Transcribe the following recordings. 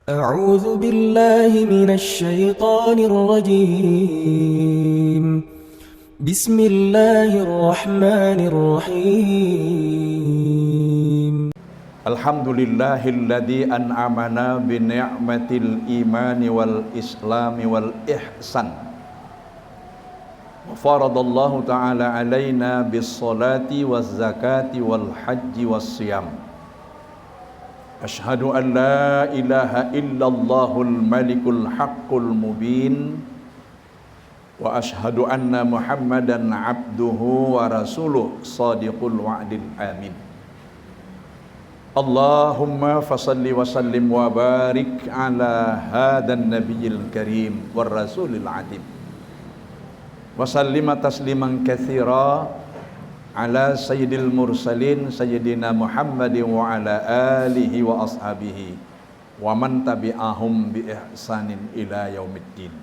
أعوذ بالله من الشيطان الرجيم. بسم الله الرحمن الرحيم. الحمد لله الذي أنعمنا بنعمة الإيمان والإسلام والإحسان وفرض الله تعالى علينا بالصلاة والزكاة والحج والصيام. أشهد أن لا إله إلا الله الملك الحق المبين وأشهد أن محمدا عبده ورسوله صادق الوعد الآمين. اللهم فصل وسلم وبارك على هذا النبي الكريم والرسول العظيم وسلم تسليما كثيرا على سيد المرسلين سيدنا محمد وعلى آله وأصحابه ومن تبعهم بإحسان إلى يوم الدين.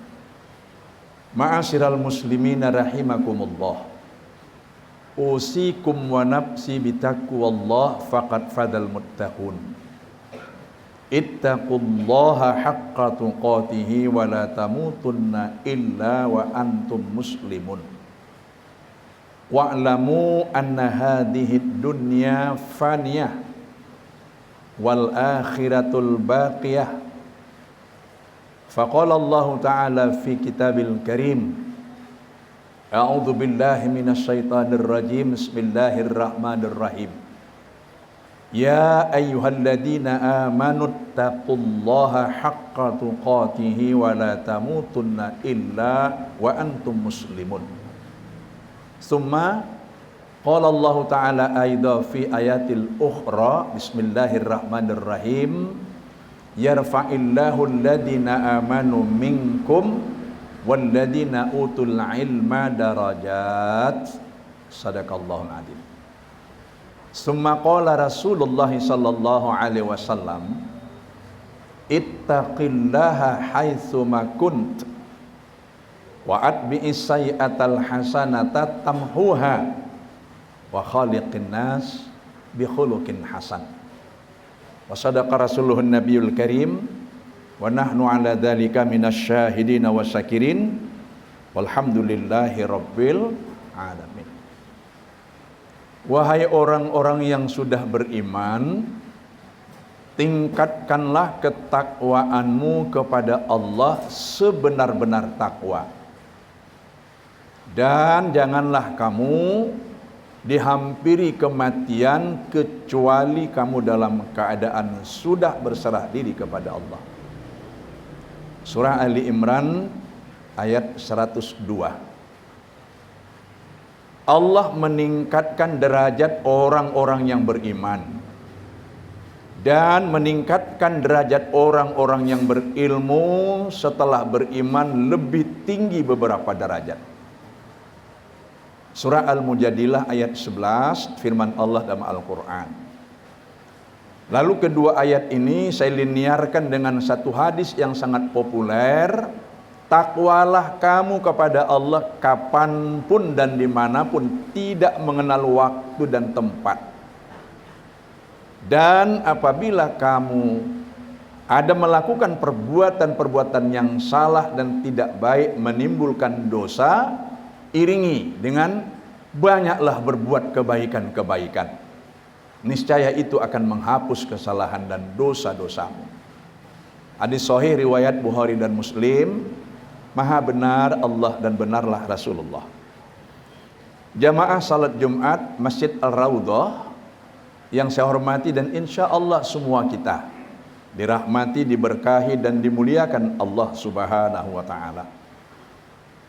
Ma'asyiral muslimin rahimakumullah, usikum wa nafsi bitaqwallah faqad fadal muttaqun. Ittaqullaha haqqa tuqatihi wa la tamutunna illa wa antum muslimun. Wa'lamu anna hadhihi dunya faniyah wal akhiratul baqiyah. Faqala Allah Ta'ala fi kitabil karim, a'udzu billahi minasyaitonir rajim, bismillahirrahmanirrahim. Ya ayyuhalladzina amanu taqullaha haqqa tuqatihi wa la tamutunna illa wa antum muslimun. Summa qala Allah Ta'ala aidha fi ayatil ukhra, bismillahirrahmanirrahim, yarfa'illahu alladhina amanu minkum walladhina utul ilma darajat. Sadaqallahul adzim. Summa qala Rasulullah sallallahu alaihi wasallam, ittaqillaha haitsu ma kunt wa atbi'is sayyi'atal hasanata tamhuha wa khaliqin nas bi khuluqin hasan. Wa sadaqa rasuluhun nabiyul karim wa nahnu ala dzalika minasyahidina wasyakirin walhamdulillahi rabbil alamin. Wahai orang-orang yang sudah beriman, tingkatkanlah ketakwaanmu kepada Allah sebenar-benar takwa, dan janganlah kamu dihampiri kematian kecuali kamu dalam keadaan sudah berserah diri kepada Allah. Surah Ali Imran ayat 102. Allah meningkatkan derajat orang-orang yang beriman dan meningkatkan derajat orang-orang yang berilmu setelah beriman lebih tinggi beberapa derajat. Surah Al-Mujadilah ayat 11, firman Allah dalam Al-Quran. Lalu kedua ayat ini saya liniarkan dengan satu hadis yang sangat populer. Takwalah kamu kepada Allah kapanpun dan dimanapun, tidak mengenal waktu dan tempat. Dan apabila kamu ada melakukan perbuatan-perbuatan yang salah dan tidak baik menimbulkan dosa, iringi dengan banyaklah berbuat kebaikan-kebaikan. Niscaya itu akan menghapus kesalahan dan dosa-dosamu. Hadis sahih riwayat Bukhari dan Muslim. Maha benar Allah dan benarlah Rasulullah. Jamaah salat Jumat Masjid Al-Raudhah yang saya hormati dan insya Allah semua kita dirahmati, diberkahi dan dimuliakan Allah Subhanahu wa Ta'ala.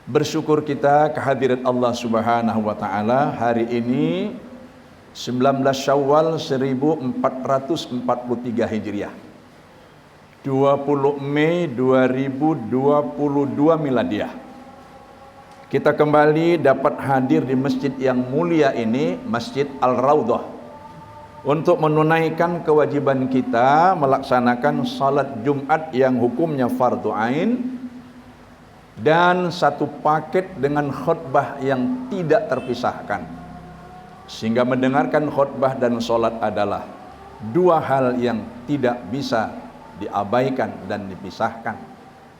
Bersyukur kita kehadiran Allah Subhanahu wa Ta'ala hari ini 19 Syawal 1443 Hijriah, 20 Mei 2022 Miladiah. Kita kembali dapat hadir di masjid yang mulia ini, Masjid Al-Raudhah, untuk menunaikan kewajiban kita melaksanakan salat Jumat yang hukumnya fardu ain dan satu paket dengan khutbah yang tidak terpisahkan, sehingga mendengarkan khutbah dan salat adalah dua hal yang tidak bisa diabaikan dan dipisahkan.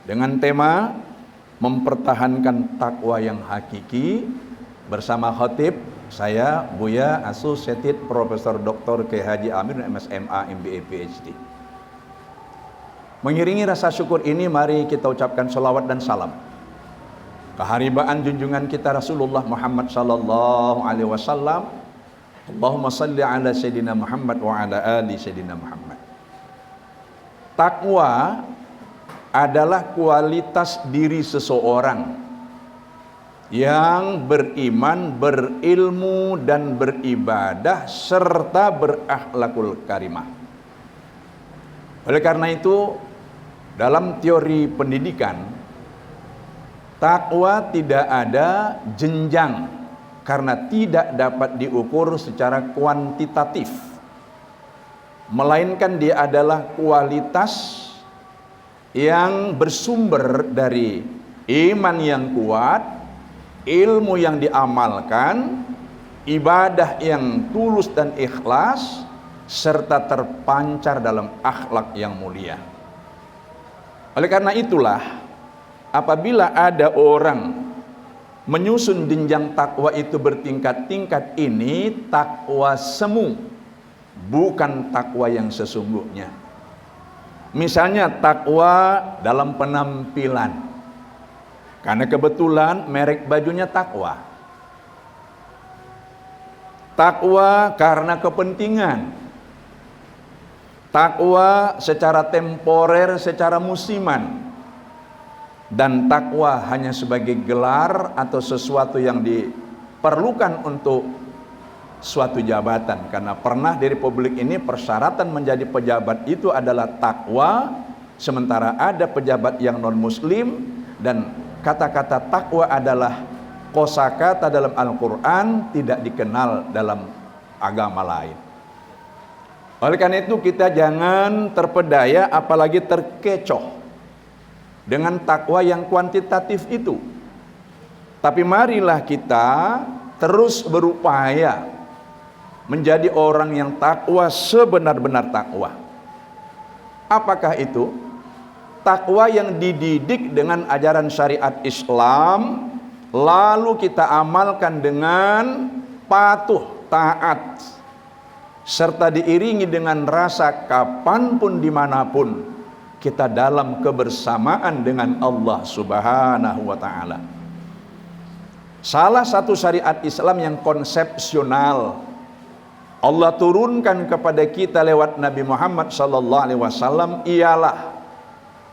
Dengan tema mempertahankan takwa yang hakiki bersama khatib saya Buya Associated Profesor Dr. K. Haji Amir MSMA MBA PhD. Mengiringi rasa syukur ini, mari kita ucapkan salawat dan salam keharibaan junjungan kita Rasulullah Muhammad sallallahu alaihi wasallam. Allahumma salli ala Sayyidina Muhammad wa ala ali Sayyidina Muhammad. Takwa adalah kualitas diri seseorang yang beriman, berilmu dan beribadah serta berakhlakul karimah. Oleh karena itu, dalam teori pendidikan, takwa tidak ada jenjang karena tidak dapat diukur secara kuantitatif, melainkan dia adalah kualitas yang bersumber dari iman yang kuat, ilmu yang diamalkan, ibadah yang tulus dan ikhlas, serta terpancar dalam akhlak yang mulia. Oleh karena itulah, apabila ada orang menyusun jenjang takwa itu bertingkat-tingkat, ini takwa semu, bukan takwa yang sesungguhnya. Misalnya takwa dalam penampilan, karena kebetulan merek bajunya takwa. Takwa karena kepentingan. Takwa secara temporer, secara musiman. Dan takwa hanya sebagai gelar atau sesuatu yang diperlukan untuk suatu jabatan. Karena pernah di Republik ini persyaratan menjadi pejabat itu adalah takwa, sementara ada pejabat yang non muslim, dan kata-kata takwa adalah kosakata dalam Al-Quran, tidak dikenal dalam agama lain. Oleh karena itu kita jangan terpedaya apalagi terkecoh dengan takwa yang kuantitatif itu. Tapi marilah kita terus berupaya menjadi orang yang takwa sebenar-benar takwa. Apakah itu? Takwa yang dididik dengan ajaran syariat Islam, lalu kita amalkan dengan patuh, taat, serta diiringi dengan rasa kapanpun dimanapun kita dalam kebersamaan dengan Allah Subhanahu wa ta'ala. Salah satu syariat Islam yang konsepsional Allah turunkan kepada kita lewat Nabi Muhammad sallallahu alaihi wasallam ialah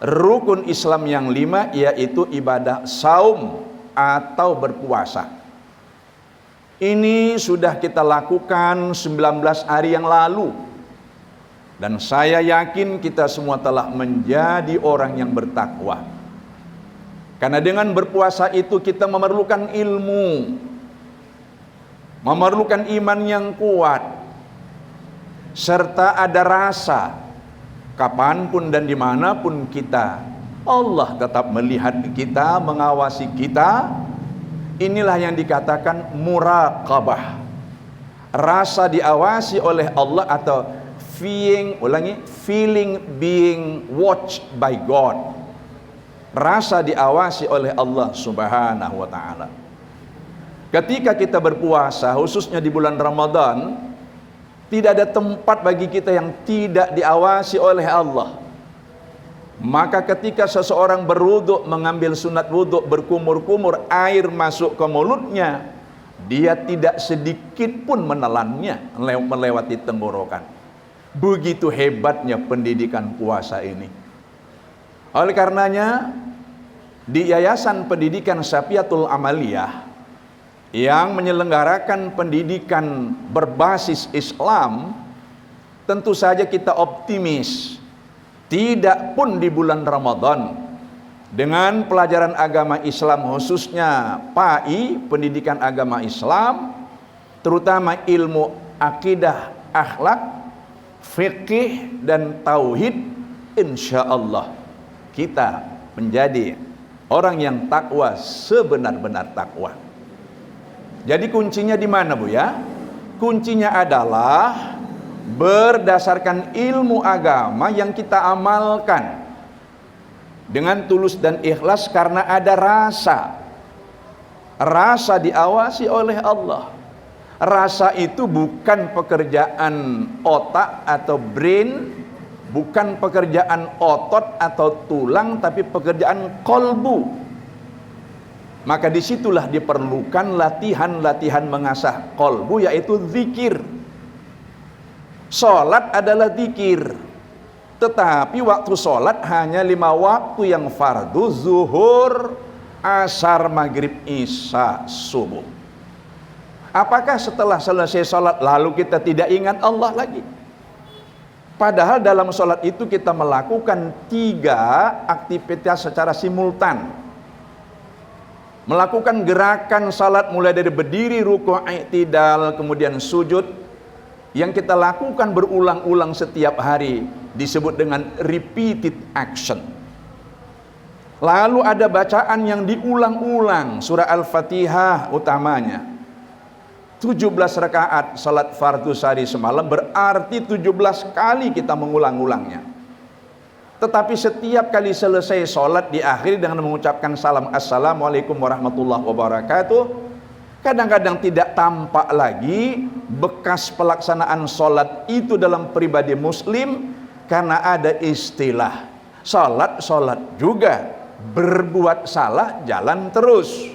rukun Islam yang 5, yaitu ibadah saum atau berpuasa. Ini sudah kita lakukan 19 hari yang lalu, dan saya yakin kita semua telah menjadi orang yang bertakwa. Karena dengan berpuasa itu kita memerlukan ilmu, memerlukan iman yang kuat, serta ada rasa kapanpun dan dimanapun kita, Allah tetap melihat kita, mengawasi kita. Inilah yang dikatakan muraqabah, rasa diawasi oleh Allah, atau feeling being watched by God, rasa diawasi oleh Allah Subhanahu wa ta'ala. Ketika kita berpuasa, khususnya di bulan Ramadan, tidak ada tempat bagi kita yang tidak diawasi oleh Allah. Maka ketika seseorang berwuduk, mengambil sunat wuduk, berkumur-kumur, air masuk ke mulutnya, dia tidak sedikit pun menelannya melewati tenggorokan. Begitu hebatnya pendidikan puasa ini. Oleh karenanya, di Yayasan Pendidikan Syafiatul Amaliyah yang menyelenggarakan pendidikan berbasis Islam, tentu saja kita optimis. Tidak pun di bulan Ramadan, dengan pelajaran agama Islam, khususnya PAI, pendidikan agama Islam, terutama ilmu akidah, akhlak, fikih dan tauhid, insya Allah kita menjadi orang yang takwa sebenar-benar takwa. Jadi kuncinya di mana, Bu ya? Kuncinya adalah berdasarkan ilmu agama yang kita amalkan dengan tulus dan ikhlas karena ada rasa diawasi oleh Allah. Rasa itu bukan pekerjaan otak atau brain, bukan pekerjaan otot atau tulang, tapi pekerjaan kolbu. Maka disitulah diperlukan latihan-latihan mengasah kolbu, yaitu zikir. Salat adalah zikir, tetapi waktu salat hanya 5 waktu yang fardu: zuhur, asar, maghrib, isya, subuh. Apakah setelah selesai salat lalu kita tidak ingat Allah lagi? Padahal dalam salat itu kita melakukan 3 aktivitas secara simultan. Melakukan gerakan salat mulai dari berdiri, ruku', i'tidal, kemudian sujud, yang kita lakukan berulang-ulang setiap hari disebut dengan repeated action. Lalu ada bacaan yang diulang-ulang, surah Al-Fatihah utamanya. 17 rakaat salat fardu sehari semalam, berarti 17 kali kita mengulang-ulangnya. Tetapi setiap kali selesai salat diakhiri dengan mengucapkan salam, assalamualaikum warahmatullahi wabarakatuh. Kadang-kadang tidak tampak lagi bekas pelaksanaan salat itu dalam pribadi muslim, karena ada istilah salat juga, berbuat salah jalan terus.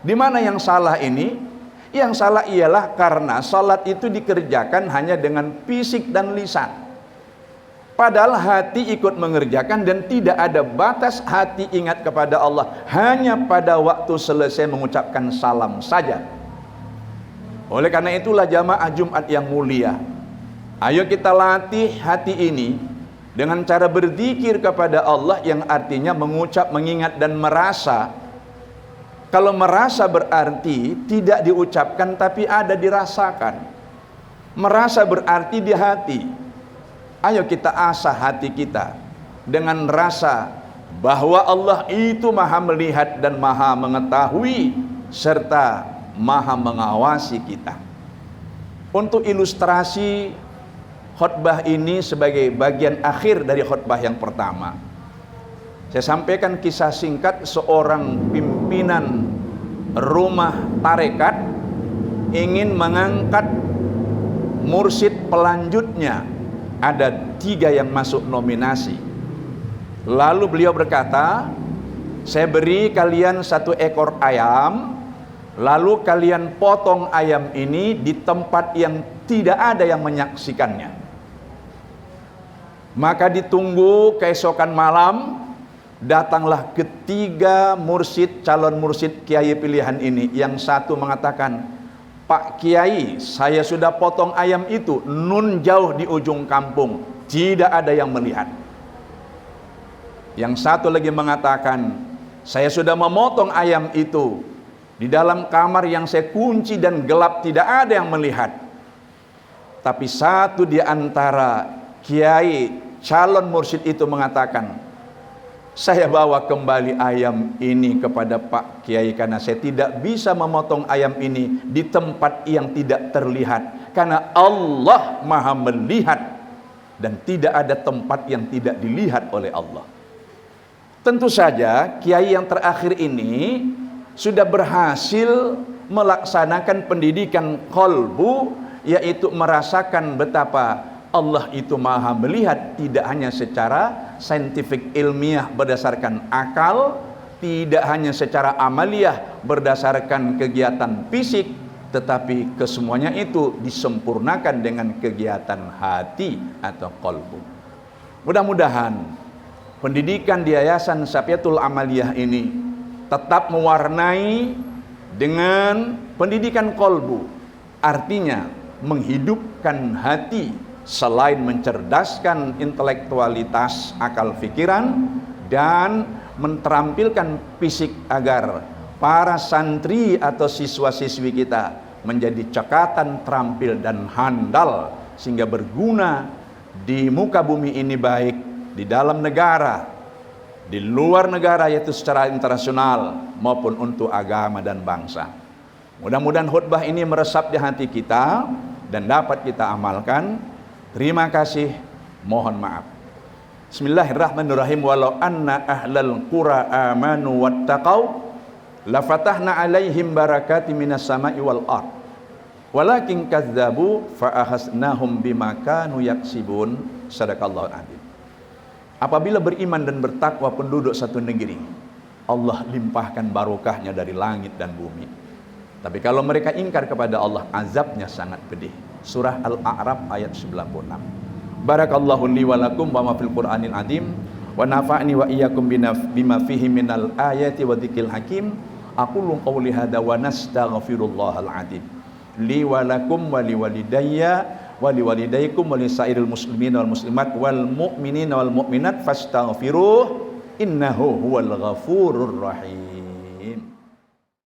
Di mana yang salah ini? Yang salah ialah karena salat itu dikerjakan hanya dengan fisik dan lisan, padahal hati ikut mengerjakan dan tidak ada batas hati ingat kepada Allah hanya pada waktu selesai mengucapkan salam saja. Oleh karena itulah jamaah Jumat yang mulia, ayo kita latih hati ini dengan cara berzikir kepada Allah, yang artinya mengucap, mengingat dan merasa. Kalau merasa berarti tidak diucapkan tapi ada dirasakan. Merasa berarti di hati. Ayo kita asah hati kita dengan rasa bahwa Allah itu maha melihat dan maha mengetahui serta maha mengawasi kita. Untuk ilustrasi khutbah ini sebagai bagian akhir dari khutbah yang pertama, saya sampaikan kisah singkat seorang pimpinan rumah tarekat ingin mengangkat mursyid pelanjutnya. Ada 3 yang masuk nominasi. Lalu beliau berkata, saya beri kalian 1 ekor ayam, lalu kalian potong ayam ini di tempat yang tidak ada yang menyaksikannya. Maka ditunggu keesokan malam, datanglah ketiga mursyid, calon mursyid kiai pilihan ini. Yang satu mengatakan, Pak Kiai, saya sudah potong ayam itu, nun jauh di ujung kampung, tidak ada yang melihat. Yang satu lagi mengatakan, saya sudah memotong ayam itu di dalam kamar yang saya kunci dan gelap, tidak ada yang melihat. Tapi satu di antara kiai calon mursyid itu mengatakan, saya bawa kembali ayam ini kepada Pak Kiai karena saya tidak bisa memotong ayam ini di tempat yang tidak terlihat, karena Allah maha melihat dan tidak ada tempat yang tidak dilihat oleh Allah. Tentu saja kiai yang terakhir ini sudah berhasil melaksanakan pendidikan qalbu, yaitu merasakan betapa Allah itu maha melihat, tidak hanya secara saintifik ilmiah berdasarkan akal, tidak hanya secara amaliyah berdasarkan kegiatan fisik, tetapi kesemuanya itu disempurnakan dengan kegiatan hati atau qalbu. Mudah-mudahan pendidikan di Yayasan Safiatul Amaliyah ini tetap mewarnai dengan pendidikan qalbu, artinya menghidupkan hati selain mencerdaskan intelektualitas, akal pikiran, dan menterampilkan fisik agar para santri atau siswa-siswi kita menjadi cekatan, terampil dan handal sehingga berguna di muka bumi ini, baik di dalam negara, di luar negara yaitu secara internasional maupun untuk agama dan bangsa. Mudah-mudahan khutbah ini meresap di hati kita dan dapat kita amalkan. terima kasih, mohon maaf. Bismillahirrahmanirrahim. Walau anna ahlal qura amanu wattaqau lafatahna alaihim barakati minas sama'i wal ard walakin kadzabu fa akhasnahum bima kanu yaksibun. Sadaqallahu adzim. Apabila beriman dan bertakwa penduduk satu negeri, Allah limpahkan barokahnya dari langit dan bumi. Tapi kalau mereka ingkar kepada Allah, azabnya sangat pedih. Surah Al-A'raf ayat 96. Barakallahu li wa lakum wa ma fil Qur'anil azim wa nafa'ni wa iyyakum bima fihi minal ayati wa dzikril hakim. Aqulu qawli hadza wa nastaghfirullahal azim li wa lakum wa liwalidayya wa liwalidaykum wa lisairil muslimin wal muslimat wal mu'minin wal mu'minat fastaghfiruh innahu huwal ghafurur rahim.